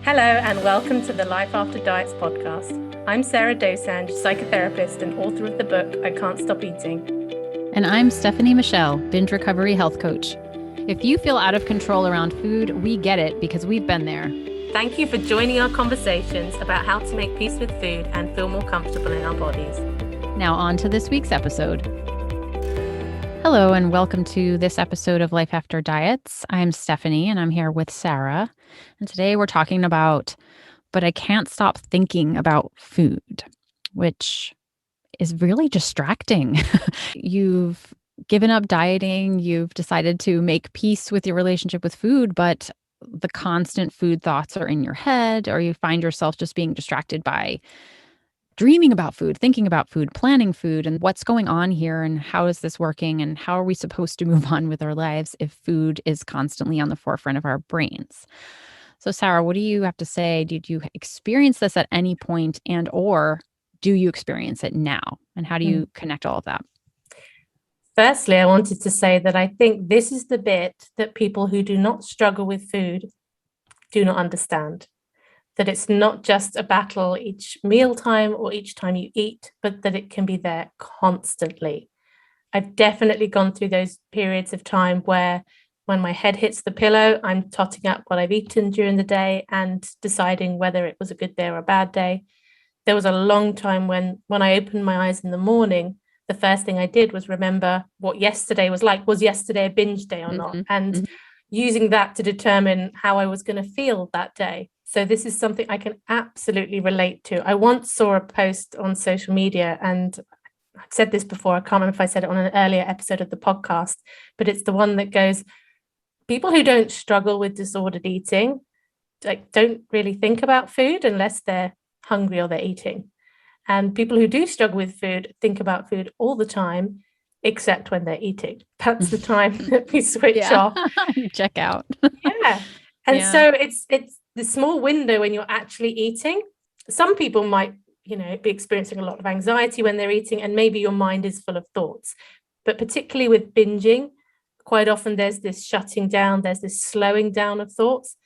Hello and welcome to the Life After Diets podcast. I'm Sarah Dosanjh, psychotherapist and author of the book, I Can't Stop Eating. And I'm Stefanie Michele, binge recovery health coach. If you feel out of control around food, we get it because we've been there. Thank you for joining our conversations about how to make peace with food and feel more comfortable in our bodies. Now on to this week's episode. Hello and welcome to this episode of Life After Diets. I'm Stefanie and I'm here with Sarah. And today we're talking about, but I can't stop thinking about food, which is really distracting. You've given up dieting, you've decided to make peace with your relationship with food, but the constant food thoughts are in your head, or you find yourself just being distracted by dreaming about food, thinking about food, planning food, and what's going on here, and how is this working, and how are we supposed to move on with our lives if food is constantly on the forefront of our brains? So, Sarah, what do you have to say? Did you experience this at any point, and or do you experience it now? And how do you connect all of that? Firstly, I wanted to say that I think this is the bit that people who do not struggle with food do not understand. That it's not just a battle each mealtime or each time you eat, but that it can be there constantly. I've definitely gone through those periods of time where when my head hits the pillow, I'm totting up what I've eaten during the day and deciding whether it was a good day or a bad day. There was a long time when I opened my eyes in the morning, the first thing I did was remember what yesterday was like. Was yesterday a binge day or not? And using that to determine how I was going to feel that day. So this is something I can absolutely relate to. I once saw a post on social media, and I've said this before, I can't remember if I said it on an earlier episode of the podcast, but it's the one that goes, people who don't struggle with disordered eating, don't really think about food unless they're hungry or they're eating. And people who do struggle with food think about food all the time, except when they're eating. That's the time that we switch off. You check out. Yeah. And so it's the small window when you're actually eating. Some people might, be experiencing a lot of anxiety when they're eating, and maybe your mind is full of thoughts. But particularly with binging, quite often there's this shutting down, there's this slowing down of thoughts.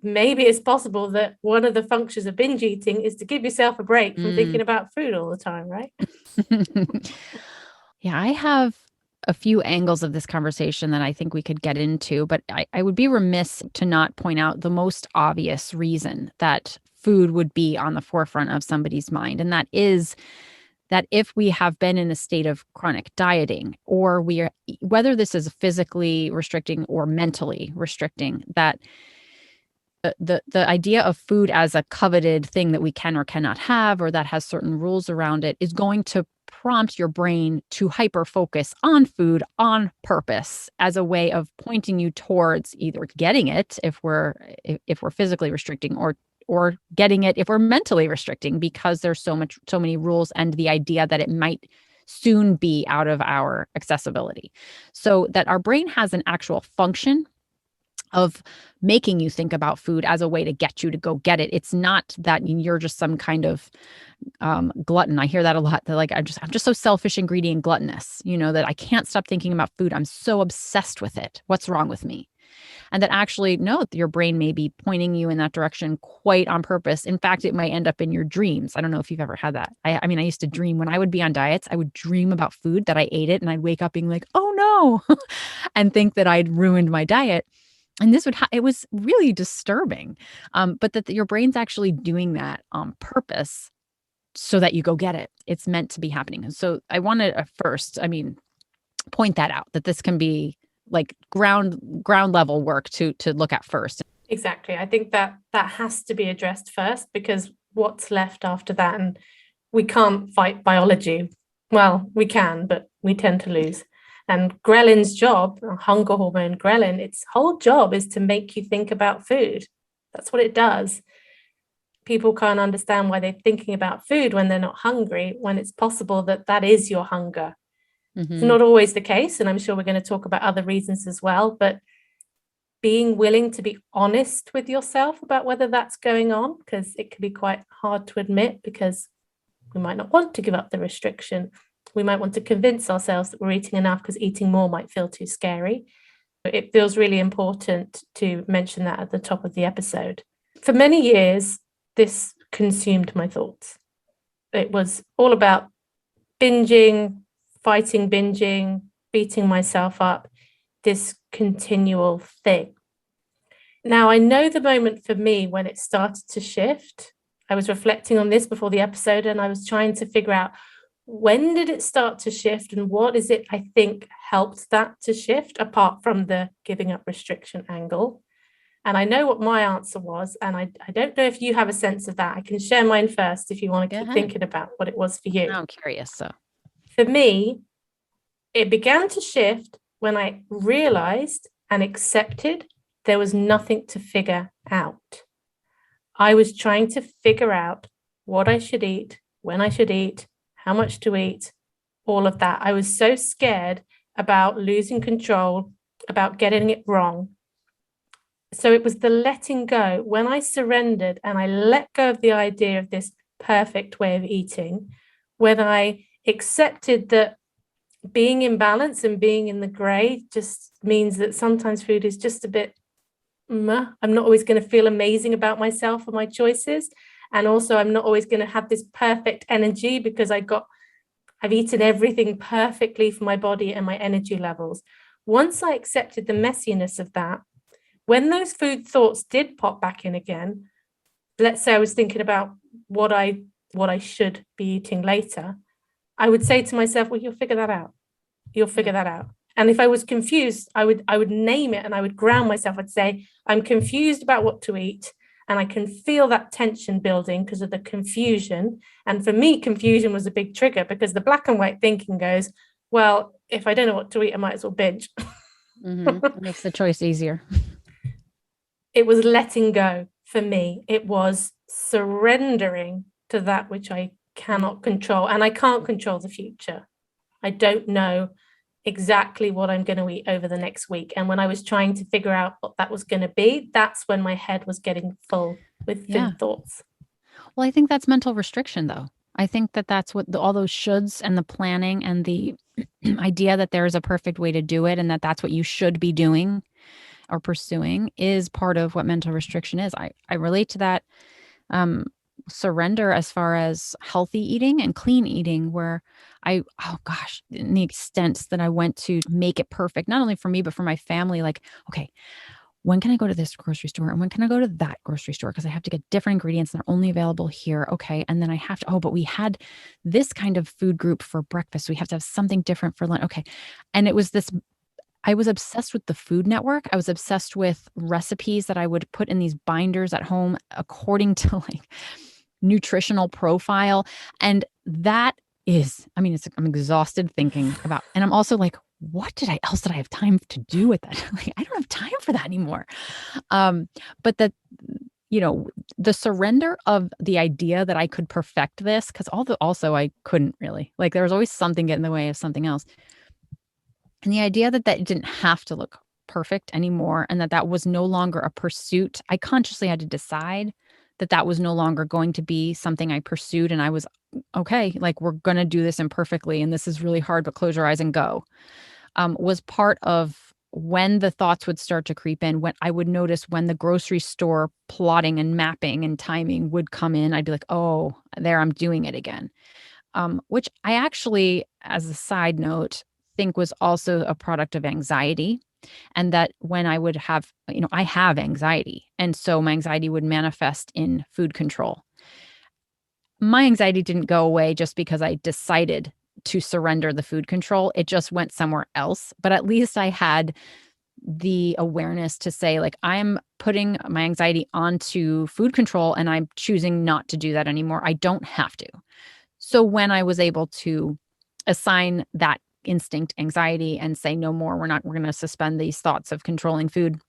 Maybe it's possible that one of the functions of binge eating is to give yourself a break from thinking about food all the time, right? Yeah, I have a few angles of this conversation that I think we could get into, but I would be remiss to not point out the most obvious reason that food would be on the forefront of somebody's mind. And that is that if we have been in a state of chronic dieting, or whether this is physically restricting or mentally restricting, that the idea of food as a coveted thing that we can or cannot have, or that has certain rules around it, is going to prompt your brain to hyper focus on food on purpose as a way of pointing you towards either getting it if we're physically restricting, or getting it if we're mentally restricting, because there's so many rules, and the idea that it might soon be out of our accessibility. So that our brain has an actual function of making you think about food as a way to get you to go get it. It's not that you're just some kind of glutton. I hear that a lot. That I'm just so selfish and greedy and gluttonous, that I can't stop thinking about food. I'm so obsessed with it. What's wrong with me? And that actually, no, your brain may be pointing you in that direction quite on purpose. In fact, it might end up in your dreams. I don't know if you've ever had that. I used to dream when I would be on diets, I would dream about food, that I ate it, and I'd wake up being like, oh no, and think that I'd ruined my diet. And it was really disturbing, but that your brain's actually doing that on purpose so that you go get it. It's meant to be happening. And so I want to first, point that out, that this can be like ground level work to look at first. Exactly. I think that has to be addressed first, because what's left after that, and we can't fight biology. Well, we can, but we tend to lose. And ghrelin's job, hunger hormone ghrelin, its whole job is to make you think about food. That's what it does. People can't understand why they're thinking about food when they're not hungry, when it's possible that is your hunger. It's not always the case, and I'm sure we're going to talk about other reasons as well, but being willing to be honest with yourself about whether that's going on, because it can be quite hard to admit, because we might not want to give up the restriction. We might want to convince ourselves that we're eating enough because eating more might feel too scary. It feels really important to mention that at the top of the episode. For many years, this consumed my thoughts. It was all about binging, fighting binging, beating myself up, this continual thing. Now, I know the moment for me when it started to shift. I was reflecting on this before the episode, and I was trying to figure out, when did it start to shift and what is it I think helped that to shift, apart from the giving up restriction angle? And I know what my answer was, and I don't know if you have a sense of that. I can share mine first if you want to keep thinking about what it was for you. I'm curious. So for me, it began to shift when I realized and accepted there was nothing to figure out. I was trying to figure out what I should eat, when I should eat, how much to eat, all of that. I was so scared about losing control, about getting it wrong. So it was the letting go. When I surrendered and I let go of the idea of this perfect way of eating, when I accepted that being in balance and being in the gray just means that sometimes food is just a bit, I'm not always going to feel amazing about myself or my choices. And also I'm not always going to have this perfect energy because I've eaten everything perfectly for my body and my energy levels. Once I accepted the messiness of that, when those food thoughts did pop back in again, let's say I was thinking about what I should be eating later, I would say to myself, well, you'll figure that out. You'll figure that out. And if I was confused, I would name it and I would ground myself. I'd say, I'm confused about what to eat. And I can feel that tension building because of the confusion. And for me, confusion was a big trigger because the black and white thinking goes, well, if I don't know what to eat, I might as well binge. It makes the choice easier. It was letting go for me. It was surrendering to that which I cannot control. And I can't control the future. I don't know exactly what I'm going to eat over the next week. And when I was trying to figure out what that was going to be, that's when my head was getting full with food thoughts. Well, I think that's mental restriction, though. I think that that's what all those shoulds and the planning and the idea that there is a perfect way to do it and that that's what you should be doing or pursuing is part of what mental restriction is. I relate to that surrender as far as healthy eating and clean eating, where in the extent that I went to make it perfect, not only for me, but for my family. Like, okay, when can I go to this grocery store and when can I go to that grocery store? Because I have to get different ingredients and they're only available here. Okay. And then I have to, but we had this kind of food group for breakfast. So we have to have something different for lunch. Okay. And it was this, I was obsessed with the Food Network. I was obsessed with recipes that I would put in these binders at home according to like nutritional profile. And that is, I'm exhausted thinking about, and I'm also like, what else did I have time to do with that? Like, I don't have time for that anymore. But that, the surrender of the idea that I could perfect this, because also I couldn't really, like, there was always something getting in the way of something else. And the idea that it didn't have to look perfect anymore and that was no longer a pursuit. I consciously had to decide that was no longer going to be something I pursued. And I was, okay, like, we're going to do this imperfectly. And this is really hard, but close your eyes and go, was part of when the thoughts would start to creep in. When I would notice when the grocery store plotting and mapping and timing would come in, I'd be like, oh, there, I'm doing it again. Which I actually, as a side note, think was also a product of anxiety. And that when I would have, I have anxiety. And so my anxiety would manifest in food control. My anxiety didn't go away just because I decided to surrender the food control. It just went somewhere else. But at least I had the awareness to say, like, I'm putting my anxiety onto food control and I'm choosing not to do that anymore. I don't have to. So when I was able to assign that instinct anxiety and say, no more, we're going to suspend these thoughts of controlling food,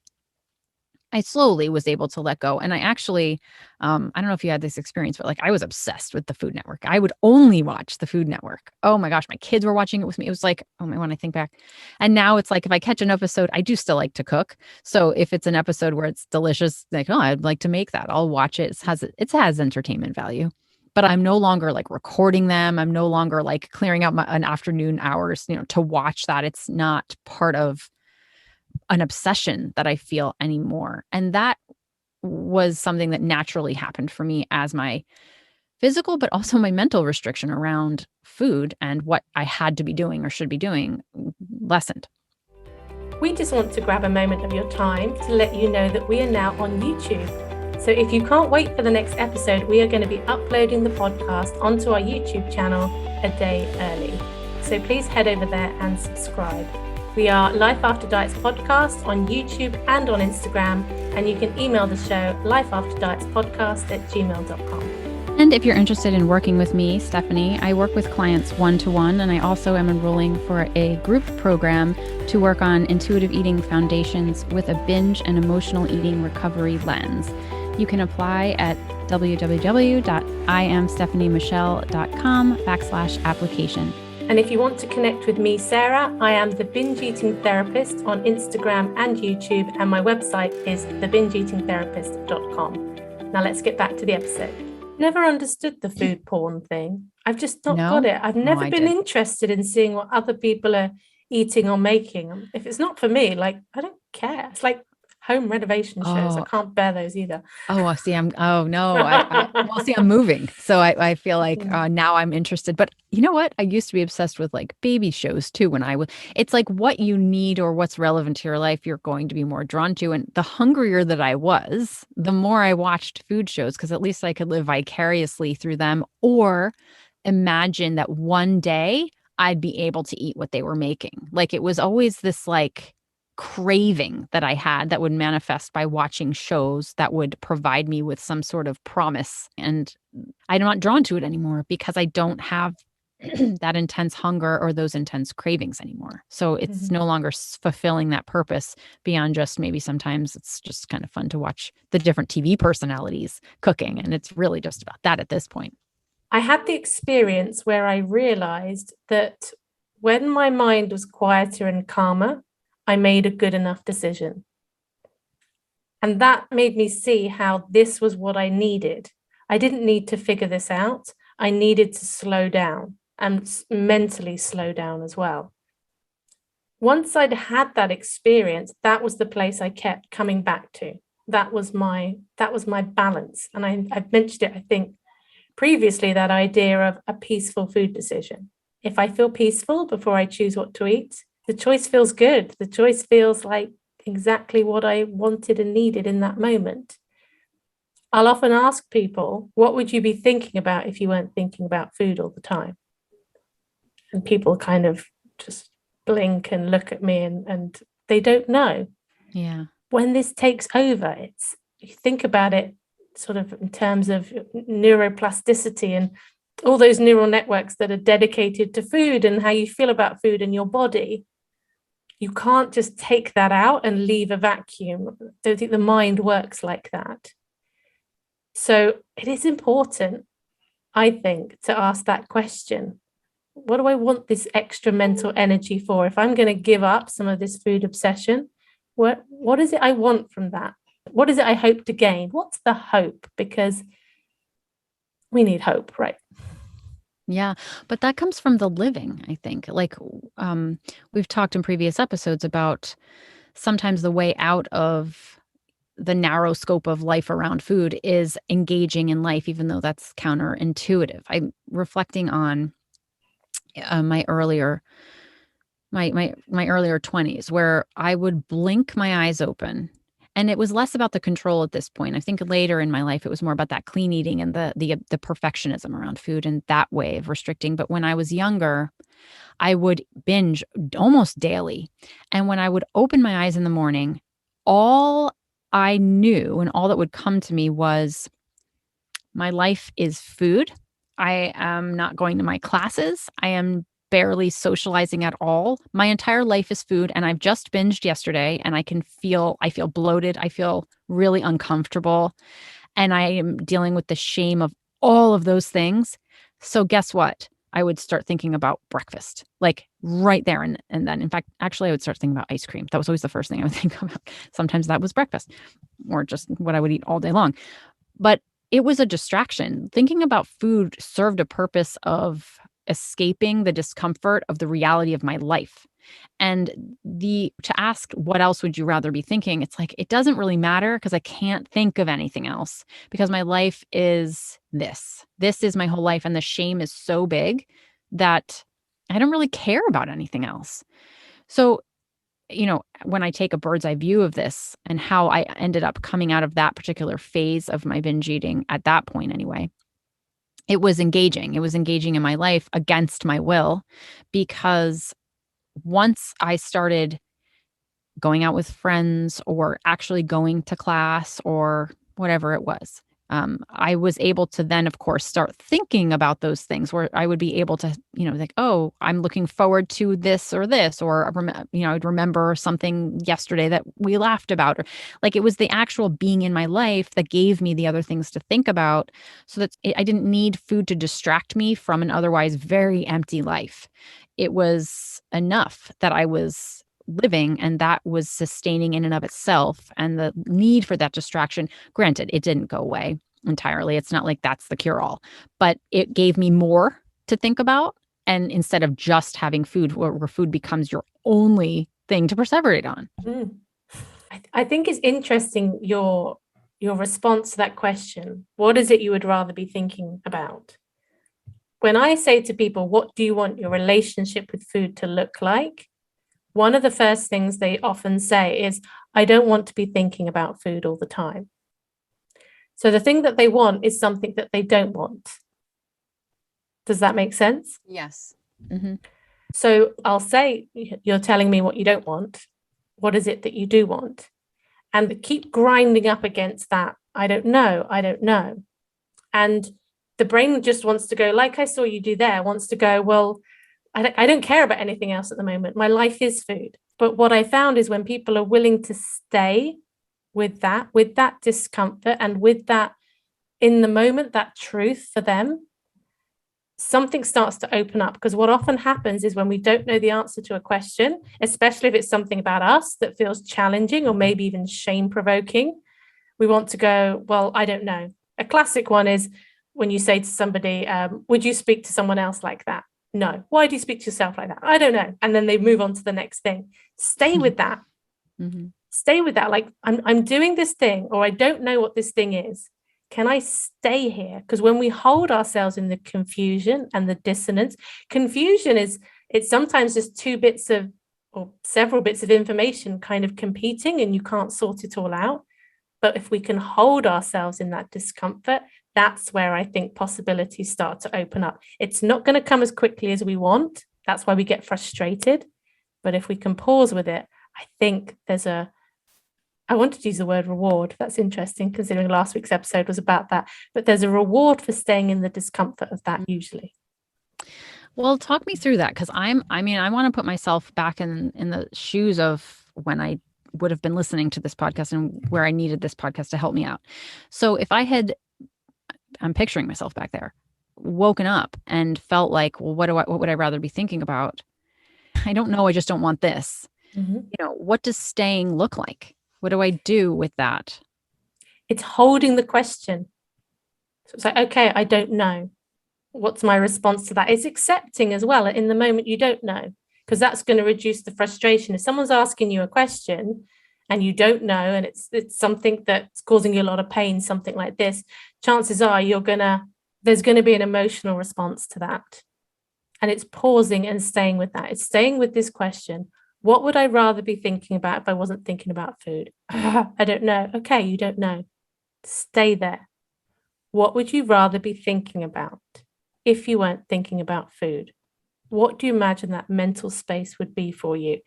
I slowly was able to let go. And I actually, I don't know if you had this experience, but like, I was obsessed with the Food Network. I would only watch the Food Network. Oh my gosh, my kids were watching it with me. It was like, oh my, when I think back. And now it's like, if I catch an episode, I do still like to cook. So if it's an episode where it's delicious, like, oh, I'd like to make that, I'll watch it. It has entertainment value. But I'm no longer like recording them. I'm no longer like clearing out an afternoon hours, to watch that. It's not part of an obsession that I feel anymore. And that was something that naturally happened for me as my physical, but also my mental restriction around food and what I had to be doing or should be doing lessened. We just want to grab a moment of your time to let you know that we are now on YouTube. So if you can't wait for the next episode, we are going to be uploading the podcast onto our YouTube channel a day early. So please head over there and subscribe. We are Life After Diets Podcast on YouTube and on Instagram, and you can email the show lifeafterdietspodcast@gmail.com. And if you're interested in working with me, Stefanie, I work with clients one-to-one, and I also am enrolling for a group program to work on intuitive eating foundations with a binge and emotional eating recovery lens. You can apply at www.iamstefaniemichele.com/application. And if you want to connect with me, Sarah, I am the Binge Eating Therapist on Instagram and YouTube, and my website is thebingeeatingtherapist.com. Now let's get back to the episode. Never understood the food porn thing. I've just not got it. I've never been interested in seeing what other people are eating or making. If it's not for me, like, I don't care. It's like home renovation shows. I can't bear those either. Oh, see, I'm moving. So I feel like now I'm interested. But you know what? I used to be obsessed with like baby shows too. It's like what you need or what's relevant to your life, you're going to be more drawn to. And the hungrier that I was, the more I watched food shows, because at least I could live vicariously through them or imagine that one day I'd be able to eat what they were making. Like it was always this like craving that I had that would manifest by watching shows that would provide me with some sort of promise. And I'm not drawn to it anymore because I don't have that intense hunger or those intense cravings anymore. So it's no longer fulfilling that purpose beyond just maybe sometimes it's just kind of fun to watch the different TV personalities cooking. And it's really just about that at this point. I had the experience where I realized that when my mind was quieter and calmer, I made a good enough decision. And that made me see how this was what I needed. I didn't need to figure this out. I needed to slow down and mentally slow down as well. Once I'd had that experience, that was the place I kept coming back to. That was my balance. And I've mentioned it, I think, previously, that idea of a peaceful food decision. If I feel peaceful before I choose what to eat, the choice feels good. The choice feels like exactly what I wanted and needed in that moment. I'll often ask people, what would you be thinking about if you weren't thinking about food all the time? And people kind of just blink and look at me and they don't know. Yeah. When this takes over, you think about it sort of in terms of neuroplasticity and all those neural networks that are dedicated to food and how you feel about food in your body. You can't just take that out and leave a vacuum. I don't think the mind works like that. So it is important, I think, to ask that question. What do I want this extra mental energy for? If I'm going to give up some of this food obsession, what is it I want from that? What is it I hope to gain? What's the hope? Because we need hope, right? Yeah, but that comes from the living, I think. Like we've talked in previous episodes about sometimes the way out of the narrow scope of life around food is engaging in life, even though that's counterintuitive. I'm reflecting on my earlier 20s where I would blink my eyes open. And it was less about the control at this point. I think later in my life, it was more about that clean eating and the perfectionism around food and that way of restricting. But when I was younger, I would binge almost daily. And when I would open my eyes in the morning, all I knew and all that would come to me was my life is food. I am not going to my classes. I am barely socializing at all. My entire life is food, and I've just binged yesterday, and I feel bloated. I feel really uncomfortable, and I am dealing with the shame of all of those things. So guess what? I would start thinking about breakfast, like right there and then. In fact, actually, I would start thinking about ice cream. That was always the first thing I would think about. Sometimes that was breakfast, or just what I would eat all day long. But it was a distraction. Thinking about food served a purpose of escaping the discomfort of the reality of my life. And to ask what else would you rather be thinking, it's like, it doesn't really matter because I can't think of anything else because my life is this. This is my whole life. And the shame is so big that I don't really care about anything else. So, when I take a bird's eye view of this and how I ended up coming out of that particular phase of my binge eating at that point anyway, it was engaging. It was engaging in my life against my will because once I started going out with friends or actually going to class or whatever it was, I was able to then, of course, start thinking about those things where I would be able to, like, oh, I'm looking forward to this, or I'd remember something yesterday that we laughed about, or like it was the actual being in my life that gave me the other things to think about so that I didn't need food to distract me from an otherwise very empty life. It was enough that I was living and that was sustaining in and of itself. And the need for that distraction, granted, it didn't go away entirely. It's not like that's the cure all, but it gave me more to think about. And instead of just having food where food becomes your only thing to perseverate on. Mm. I think it's interesting your response to that question. What is it you would rather be thinking about? When I say to people, what do you want your relationship with food to look like? One of the first things they often say is, I don't want to be thinking about food all the time. So the thing that they want is something that they don't want. Does that make sense? Yes. Mm-hmm. So I'll say, you're telling me what you don't want. What is it that you do want? And keep grinding up against that. I don't know. And the brain just wants to go, like I saw you do there, wants to go, well, I don't care about anything else at the moment. My life is food. But what I found is when people are willing to stay with that discomfort and with that, in the moment, that truth for them, something starts to open up. Because what often happens is when we don't know the answer to a question, especially if it's something about us that feels challenging or maybe even shame-provoking, we want to go, well, I don't know. A classic one is when you say to somebody, would you speak to someone else like that? No. Why do you speak to yourself like that? I don't know. And then they move on to the next thing. Stay with that. Mm-hmm. Stay with that. Like, I'm doing this thing, or I don't know what this thing is. Can I stay here? Because when we hold ourselves in the confusion and the dissonance, confusion it's sometimes just two bits of, or several bits of information kind of competing, and you can't sort it all out. But if we can hold ourselves in that discomfort, that's where I think possibilities start to open up. It's not going to come as quickly as we want. That's why we get frustrated. But if we can pause with it, I think I wanted to use the word reward. That's interesting, considering last week's episode was about that. But there's a reward for staying in the discomfort of that usually. Well, talk me through that, because I want to put myself back in the shoes of when I would have been listening to this podcast and where I needed this podcast to help me out. So if I'm picturing myself back there, woken up and felt like, well, what would I rather be thinking about? I don't know. I just don't want this. Mm-hmm. What does staying look like? What do I do with that? It's holding the question. So it's like, okay, I don't know. What's my response to that? It's accepting as well in the moment you don't know, because that's going to reduce the frustration. If someone's asking you a question and you don't know, and it's something that's causing you a lot of pain, something like this, chances are there's going to be an emotional response to that. And it's pausing and staying with that. It's staying with this question. What would I rather be thinking about if I wasn't thinking about food? I don't know. Okay, you don't know. Stay there. What would you rather be thinking about if you weren't thinking about food? What do you imagine that mental space would be for you?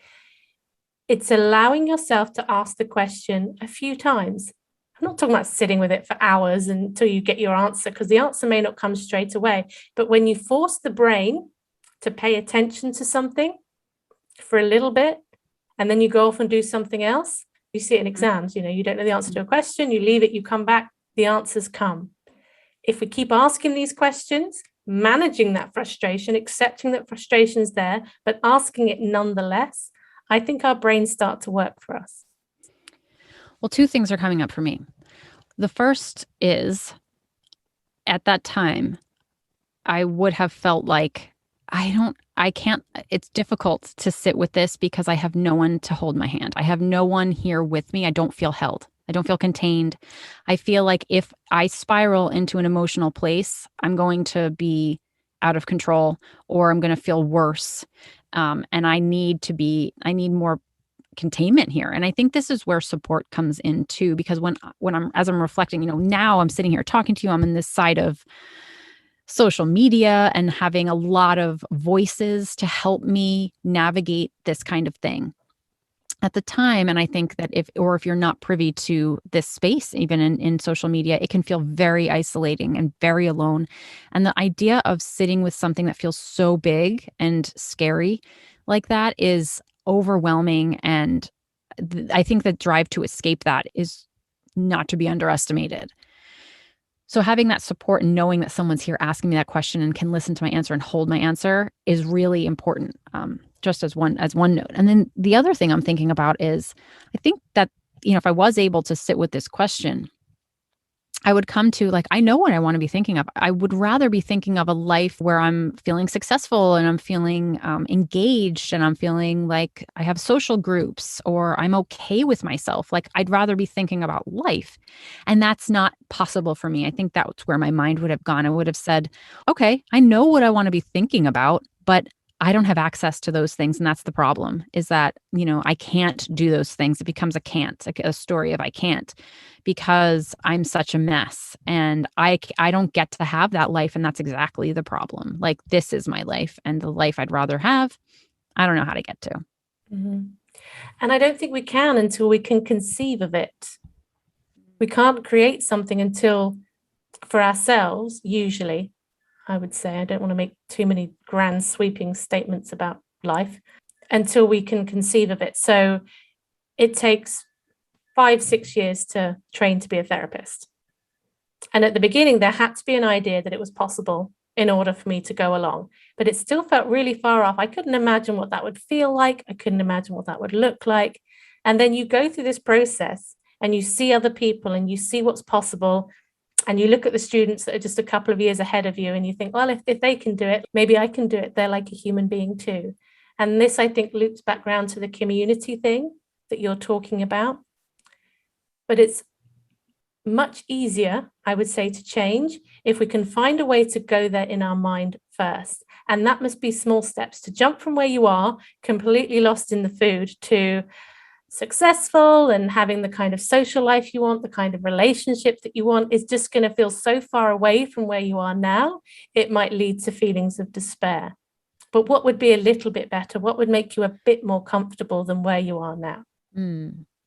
It's allowing yourself to ask the question a few times. I'm not talking about sitting with it for hours until you get your answer, because the answer may not come straight away. But when you force the brain to pay attention to something for a little bit, and then you go off and do something else, you see it in exams, you don't know the answer to a question, you leave it, you come back, the answers come. If we keep asking these questions, managing that frustration, accepting that frustration's there, but asking it nonetheless, I think our brains start to work for us. Well, two things are coming up for me. The first is, at that time, I would have felt like I can't, it's difficult to sit with this because I have no one to hold my hand. I have no one here with me. I don't feel held. I don't feel contained. I feel like if I spiral into an emotional place, I'm going to be out of control or I'm going to feel worse. And I need more containment here. And I think this is where support comes in too, because as I'm reflecting, now I'm sitting here talking to you, I'm in this side of social media and having a lot of voices to help me navigate this kind of thing at the time. And I think that if you're not privy to this space, even in social media, it can feel very isolating and very alone. And the idea of sitting with something that feels so big and scary like that is overwhelming. And I think the drive to escape that is not to be underestimated. So having that support and knowing that someone's here asking me that question and can listen to my answer and hold my answer is really important, just as one note. And then the other thing I'm thinking about is I think that, if I was able to sit with this question, I would come to I know what I want to be thinking of. I would rather be thinking of a life where I'm feeling successful and I'm feeling engaged and I'm feeling like I have social groups or I'm okay with myself. I'd rather be thinking about life. And that's not possible for me. I think that's where my mind would have gone. I would have said, okay, I know what I want to be thinking about, but I don't have access to those things. And that's the problem is that, I can't do those things. It becomes a can't, a story of I can't because I'm such a mess and I don't get to have that life. And that's exactly the problem. This is my life and the life I'd rather have. I don't know how to get to. Mm-hmm. And I don't think we can until we can conceive of it. We can't create something until for ourselves, usually, I would say, I don't want to make too many grand sweeping statements about life until we can conceive of it. So it takes 5-6 years to train to be a therapist. And at the beginning, there had to be an idea that it was possible in order for me to go along, but it still felt really far off. I couldn't imagine what that would feel like. I couldn't imagine what that would look like. And then you go through this process and you see other people and you see what's possible. And you look at the students that are just a couple of years ahead of you and you think, well, if they can do it, maybe I can do it. They're like a human being too. And this, I think, loops back around to the community thing that you're talking about. But it's much easier, I would say, to change if we can find a way to go there in our mind first. And that must be small steps to jump from where you are, completely lost in the food, to successful and having the kind of social life you want, the kind of relationship that you want is just going to feel so far away from where you are now, it might lead to feelings of despair. But what would be a little bit better? What would make you a bit more comfortable than where you are now?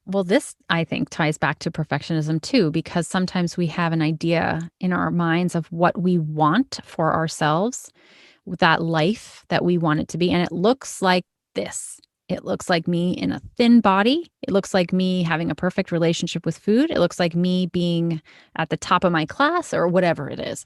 Well, this, I think, ties back to perfectionism too, because sometimes we have an idea in our minds of what we want for ourselves, that life that we want it to be. And it looks like this. It looks like me in a thin body. It looks like me having a perfect relationship with food. It looks like me being at the top of my class or whatever it is.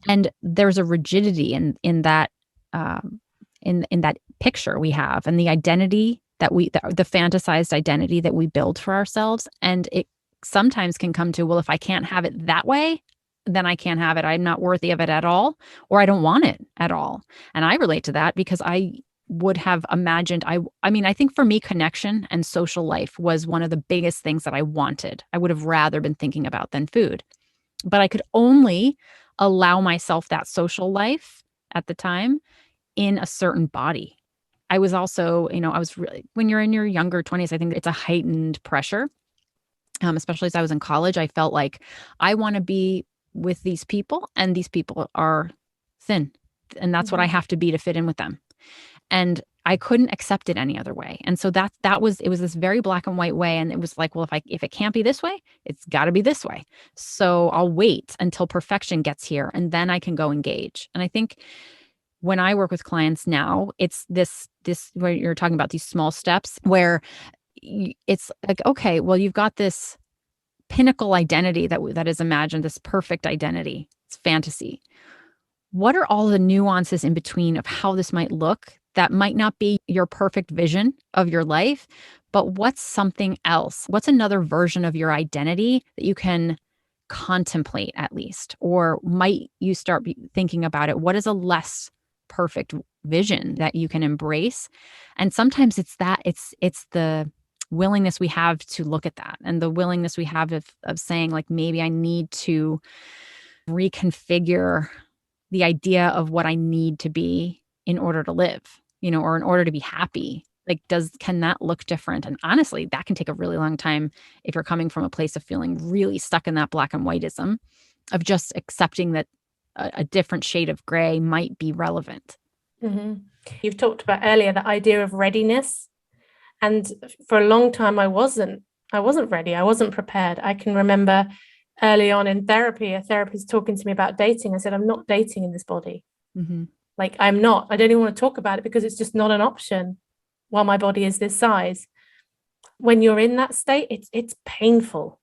And there's a rigidity in that in that picture we have, and the identity that the fantasized identity that we build for ourselves. And it sometimes can come to, well, if I can't have it that way, then I can't have it. I'm not worthy of it at all, or I don't want it at all. And I relate to that because I would have imagined, I think for me, connection and social life was one of the biggest things that I wanted. I would have rather been thinking about than food. But I could only allow myself that social life at the time in a certain body. I was also, I was really, when you're in your younger 20s, I think it's a heightened pressure. Especially as I was in college, I felt like I want to be with these people and these people are thin. And that's what I have to be to fit in with them. And I couldn't accept it any other way. And so it was this very black and white way. And it was like, well, if it can't be this way, it's got to be this way. So I'll wait until perfection gets here and then I can go engage. And I think when I work with clients now, it's this where you're talking about these small steps where it's like, okay, well, you've got this pinnacle identity that is imagined, this perfect identity. It's fantasy. What are all the nuances in between of how this might look that might not be your perfect vision of your life, but what's something else? What's another version of your identity that you can contemplate at least? Or might you start thinking about it? What is a less perfect vision that you can embrace. And sometimes it's the willingness we have to look at that, and the willingness we have of saying, like, maybe I need to reconfigure the idea of what I need to be in order to live, or in order to be happy. Like, can that look different? And honestly, that can take a really long time if you're coming from a place of feeling really stuck in that black and whiteism, of just accepting that a different shade of gray might be relevant. Mm-hmm. You've talked about earlier the idea of readiness. And for a long time, I wasn't ready. I wasn't prepared. I can remember early on in therapy, a therapist talking to me about dating. I said, I'm not dating in this body. Mm-hmm. Like, I'm not. I don't even want to talk about it because it's just not an option while my body is this size. When you're in that state, it's painful.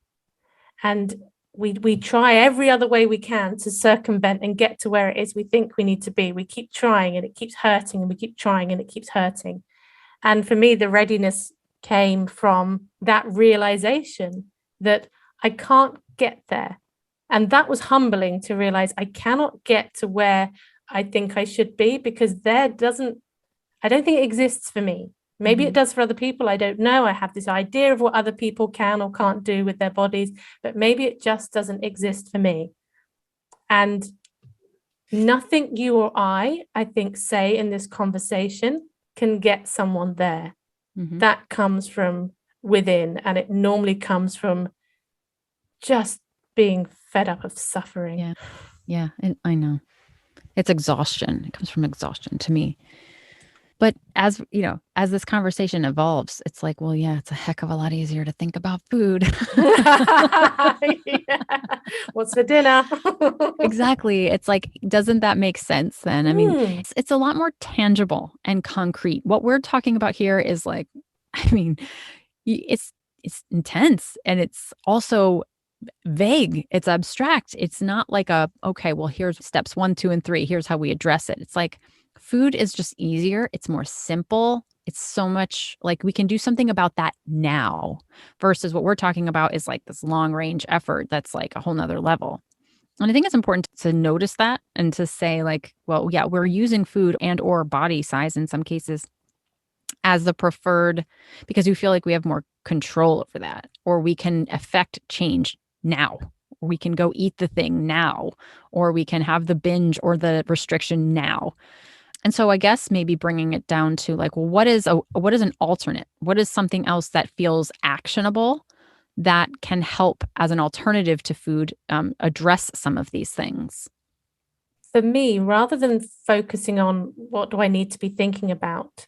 And we try every other way we can to circumvent and get to where it is we think we need to be. We keep trying and it keeps hurting, and we keep trying and it keeps hurting. And for me, the readiness came from that realization that I can't get there. And that was humbling, to realize I cannot get to where I think I should be, because I don't think it exists for me. Maybe it does for other people. I don't know. I have this idea of what other people can or can't do with their bodies, but maybe it just doesn't exist for me. And nothing you or I think, say in this conversation can get someone there. Mm-hmm. That comes from within, and it normally comes from just being fed up of suffering. Yeah. And I know it's exhaustion. It comes from exhaustion to me. But as this conversation evolves, it's like, well, yeah, it's a heck of a lot easier to think about food. What's for dinner? Exactly. It's like, doesn't that make sense then? I mean, it's a lot more tangible and concrete. What we're talking about here is like, I mean, it's intense, and it's also vague. It's abstract. It's not like okay, well, here's steps 1, 2, and 3. Here's how we address it. It's like, food is just easier. It's more simple. It's so much like we can do something about that now, versus what we're talking about is like this long range effort that's like a whole nother level. And I think it's important to notice that and to say, like, well, yeah, we're using food and or body size in some cases as the preferred, because we feel like we have more control over that, or we can affect change now, or we can go eat the thing now, or we can have the binge or the restriction now. And so I guess maybe bringing it down to like, well, what is an alternate? What is something else that feels actionable that can help as an alternative to food address some of these things? For me, rather than focusing on what do I need to be thinking about,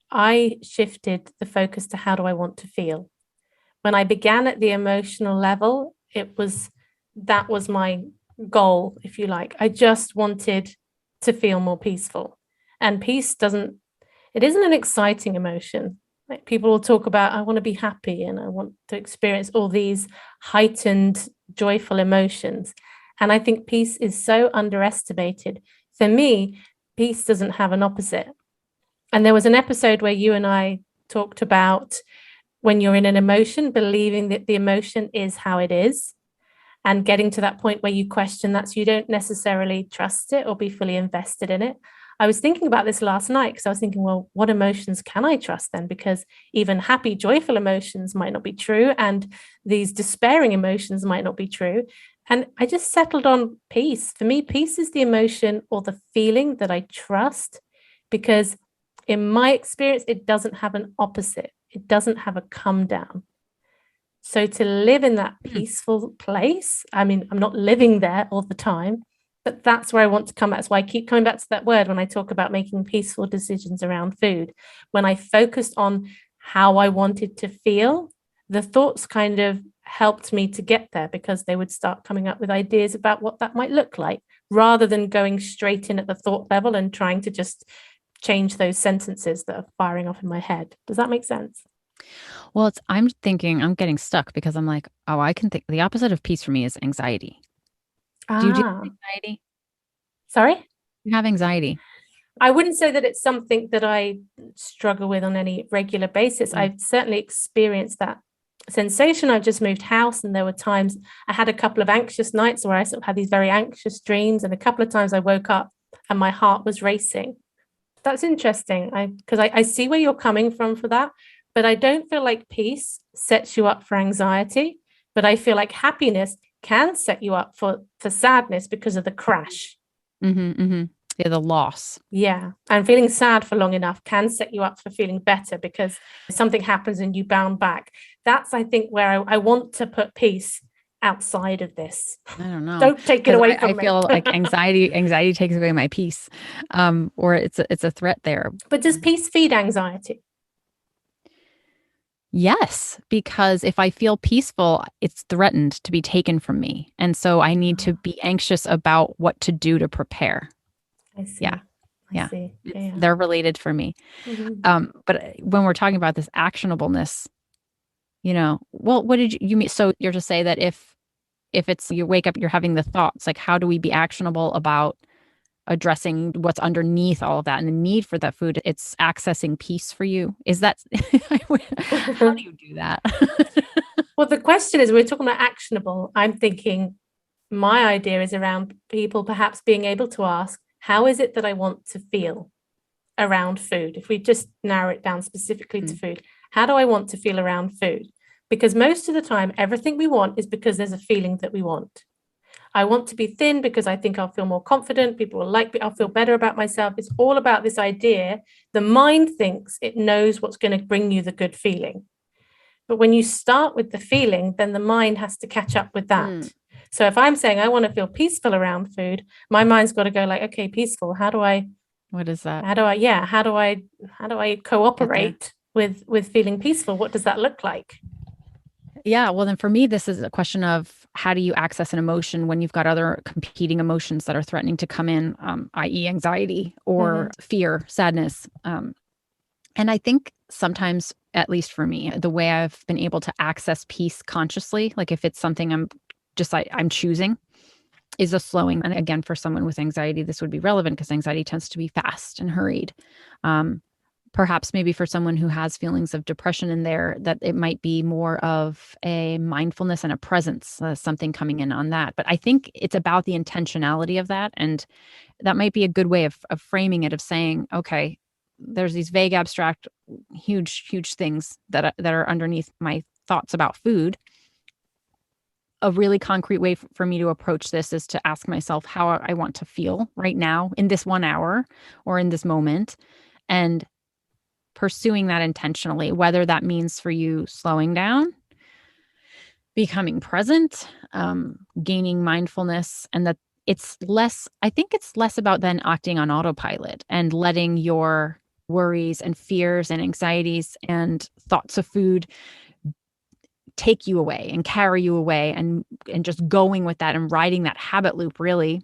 I shifted the focus to how do I want to feel. When I began at the emotional level, that was my goal, if you like. I just wanted to feel more peaceful. And peace isn't an exciting emotion. Like, people will talk about, I want to be happy and I want to experience all these heightened, joyful emotions. And I think peace is so underestimated. For me, peace doesn't have an opposite. And there was an episode where you and I talked about when you're in an emotion, believing that the emotion is how it is, and getting to that point where you question that, so you don't necessarily trust it or be fully invested in it. I was thinking about this last night because I was thinking, well, what emotions can I trust then? Because even happy, joyful emotions might not be true, and these despairing emotions might not be true. And I just settled on peace. For me, peace is the emotion or the feeling that I trust, because in my experience, it doesn't have an opposite. It doesn't have a come down. So to live in that peaceful place, I mean, I'm not living there all the time, but that's where I want to come. That's why I keep coming back to that word when I talk about making peaceful decisions around food. When I focused on how I wanted to feel, the thoughts kind of helped me to get there, because they would start coming up with ideas about what that might look like, rather than going straight in at the thought level and trying to just change those sentences that are firing off in my head. Does that make sense? Well, I'm getting stuck, because I'm like, oh, I can think the opposite of peace for me is anxiety. Do you have anxiety? Sorry? You have anxiety? I wouldn't say that it's something that I struggle with on any regular basis. I've certainly experienced that sensation. I've just moved house, and there were times I had a couple of anxious nights where I sort of had these very anxious dreams, and a couple of times I woke up and my heart was racing. That's interesting. Because I see where you're coming from for that, but I don't feel like peace sets you up for anxiety, but I feel like happiness can set you up for sadness because of the crash. Yeah, the loss. Yeah. And feeling sad for long enough can set you up for feeling better because something happens and you bound back. That's, I think, where I want to put peace outside of this. I don't know. Don't take it away from me. I feel like anxiety takes away my peace, or it's a threat there. But does peace feed anxiety? Yes, because if I feel peaceful, it's threatened to be taken from me. And so I need to be anxious about what to do to prepare. I see. Yeah. I see. Yeah. They're related for me. But when we're talking about this actionableness, well, what did you mean? So you're to say that if it's you wake up, you're having the thoughts, like, how do we be actionable about addressing what's underneath all of that and the need for that food? It's accessing peace for you. Is that, how do you do that? Well, the question is, we're talking about actionable. I'm thinking my idea is around people perhaps being able to ask, how is it that I want to feel around food? If we just narrow it down specifically to food, how do I want to feel around food? Because most of the time, everything we want is because there's a feeling that we want. I want to be thin because I think I'll feel more confident. People will like me. I'll feel better about myself. It's all about this idea. The mind thinks it knows what's going to bring you the good feeling. But when you start with the feeling, then the mind has to catch up with that. So if I'm saying I want to feel peaceful around food, my mind's got to go like, okay, peaceful. What is that? How do I cooperate with feeling peaceful? What does that look like? Yeah, well, then for me, this is a question of how do you access an emotion when you've got other competing emotions that are threatening to come in, i.e. anxiety or fear, sadness. And I think sometimes, at least for me, the way I've been able to access peace consciously, like if it's something I'm choosing, is a slowing. And again, for someone with anxiety, this would be relevant because anxiety tends to be fast and hurried. Perhaps maybe for someone who has feelings of depression in there, that it might be more of a mindfulness and a presence, something coming in on that. But I think it's about the intentionality of that. And that might be a good way of framing it, of saying, okay, there's these vague, abstract, huge things that are underneath my thoughts about food. A really concrete way for me to approach this is to ask myself how I want to feel right now in this 1 hour or in this moment, and pursuing that intentionally, whether that means for you slowing down, becoming present, gaining mindfulness, and that I think it's less about then acting on autopilot and letting your worries and fears and anxieties and thoughts of food take you away and carry you away, and just going with that and riding that habit loop, really,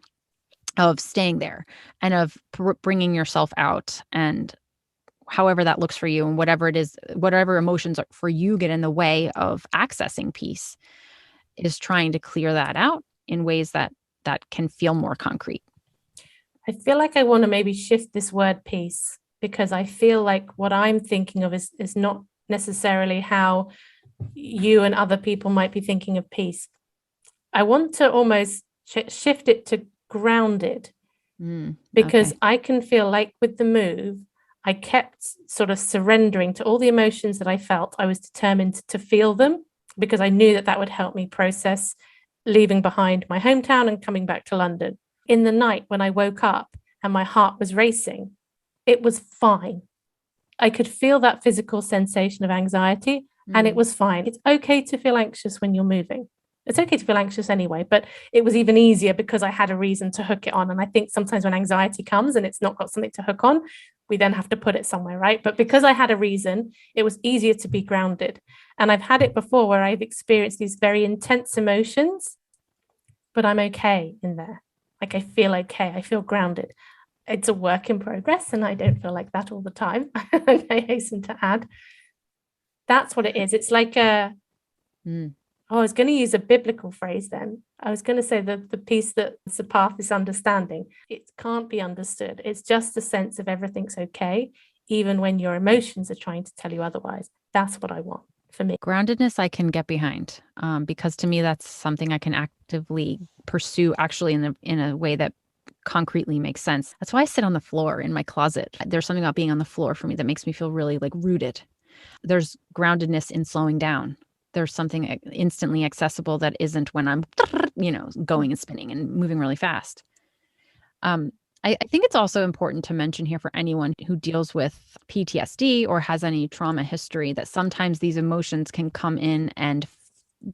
of staying there and of bringing yourself out, and however that looks for you, and whatever it is, whatever emotions are for you get in the way of accessing peace, is trying to clear that out in ways that can feel more concrete. I feel like I want to maybe shift this word peace, because I feel like what I'm thinking of is not necessarily how you and other people might be thinking of peace. I want to almost shift it to grounded, because I can feel like with the move, I kept sort of surrendering to all the emotions that I felt. I was determined to feel them because I knew that would help me process leaving behind my hometown and coming back to London. In the night when I woke up and my heart was racing, it was fine. I could feel that physical sensation of anxiety, and it was fine. It's okay to feel anxious when you're moving. It's okay to feel anxious anyway, but it was even easier because I had a reason to hook it on. And I think sometimes when anxiety comes and it's not got something to hook on, we then have to put it somewhere, right? But because I had a reason, it was easier to be grounded. And I've had it before where I've experienced these very intense emotions, but I'm okay in there. Like I feel okay. I feel grounded. It's a work in progress, and I don't feel like that all the time. I hasten to add. That's what it is. It's like I was going to use a biblical phrase then. I was going to say the peace that surpasses understanding. It can't be understood. It's just a sense of everything's okay, even when your emotions are trying to tell you otherwise. That's what I want for me. Groundedness I can get behind, because to me that's something I can actively pursue, actually in a way that concretely makes sense. That's why I sit on the floor in my closet. There's something about being on the floor for me that makes me feel really like rooted. There's groundedness in slowing down. There's something instantly accessible that isn't when I'm, going and spinning and moving really fast. I think it's also important to mention here for anyone who deals with PTSD or has any trauma history that sometimes these emotions can come in and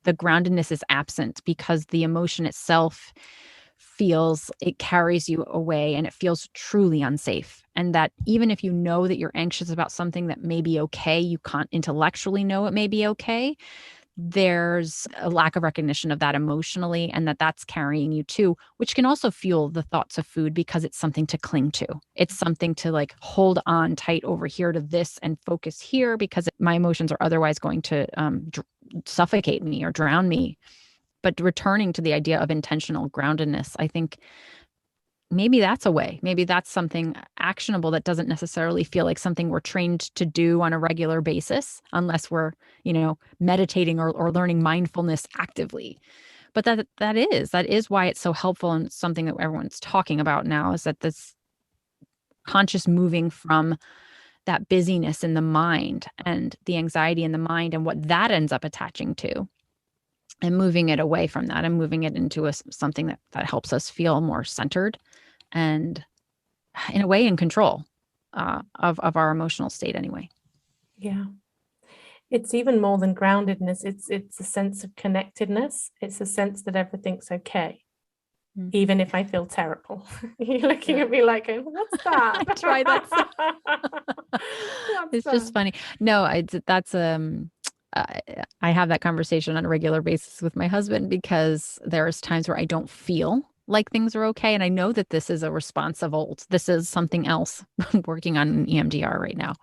the groundedness is absent because the emotion itself it carries you away and it feels truly unsafe. And that even if you know that you're anxious about something that may be okay, you can't intellectually know it may be okay. There's a lack of recognition of that emotionally and that's carrying you too, which can also fuel the thoughts of food because it's something to cling to. It's something to like hold on tight over here to this and focus here because my emotions are otherwise going to suffocate me or drown me. But returning to the idea of intentional groundedness, I think maybe that's a way. Maybe that's something actionable that doesn't necessarily feel like something we're trained to do on a regular basis, unless we're, meditating or learning mindfulness actively. But that is why it's so helpful and something that everyone's talking about now is that this conscious moving from that busyness in the mind and the anxiety in the mind and what that ends up attaching to. And moving it away from that and moving it into something that helps us feel more centered and in a way in control of our emotional state anyway. Yeah. It's even more than groundedness. It's a sense of connectedness. It's a sense that everything's okay. Even if I feel terrible. You're looking at me like, what's that? I tried that. It's just funny. No, I have that conversation on a regular basis with my husband because there's times where I don't feel like things are okay. And I know that this is a response of old. This is something else. I'm working on an EMDR right now.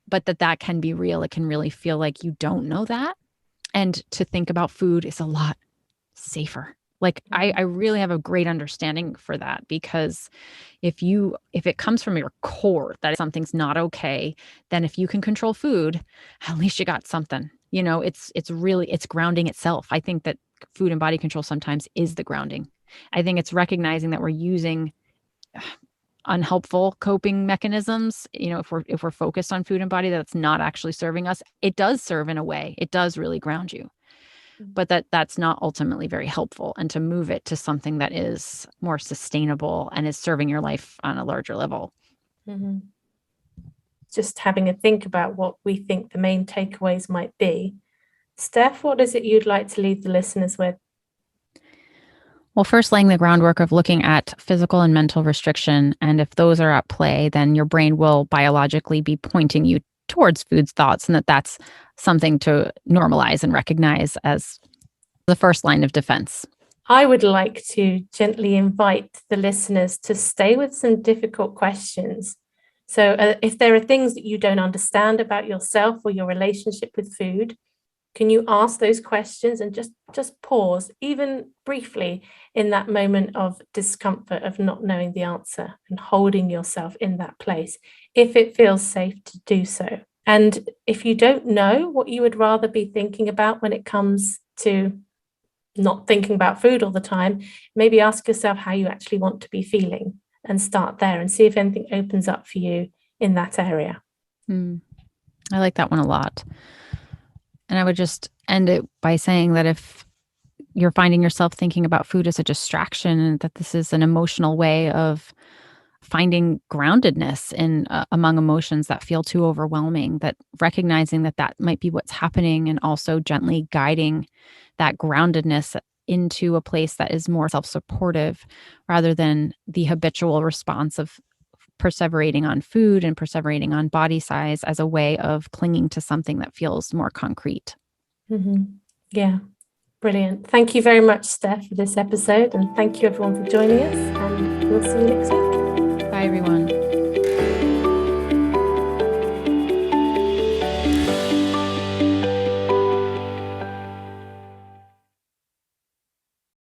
But that can be real. It can really feel like you don't know that. And to think about food is a lot safer. Like I really have a great understanding for that because if it comes from your core that something's not okay, then if you can control food, at least you got something. It's grounding itself. I think that food and body control sometimes is the grounding. I think it's recognizing that we're using unhelpful coping mechanisms. If we're focused on food and body, that's not actually serving us. It does serve in a way. It does really ground you. But that's not ultimately very helpful. And to move it to something that is more sustainable and is serving your life on a larger level. Mm-hmm. Just having a think about what we think the main takeaways might be. Steph, what is it you'd like to leave the listeners with? Well, first laying the groundwork of looking at physical and mental restriction. And if those are at play, then your brain will biologically be pointing you towards food's thoughts and that's something to normalize and recognize as the first line of defense. I would like to gently invite the listeners to stay with some difficult questions. So if there are things that you don't understand about yourself or your relationship with food, can you ask those questions and just pause, even briefly, in that moment of discomfort of not knowing the answer and holding yourself in that place, if it feels safe to do so. And if you don't know what you would rather be thinking about when it comes to not thinking about food all the time, maybe ask yourself how you actually want to be feeling and start there and see if anything opens up for you in that area. I like that one a lot. And I would just end it by saying that if you're finding yourself thinking about food as a distraction and that this is an emotional way of finding groundedness in among emotions that feel too overwhelming, that recognizing that might be what's happening and also gently guiding that groundedness into a place that is more self-supportive rather than the habitual response of perseverating on food and perseverating on body size as a way of clinging to something that feels more concrete. Mm-hmm. Yeah, brilliant. Thank you very much, Steph, for this episode. And thank you everyone for joining us. And we'll see you next week. Bye, everyone.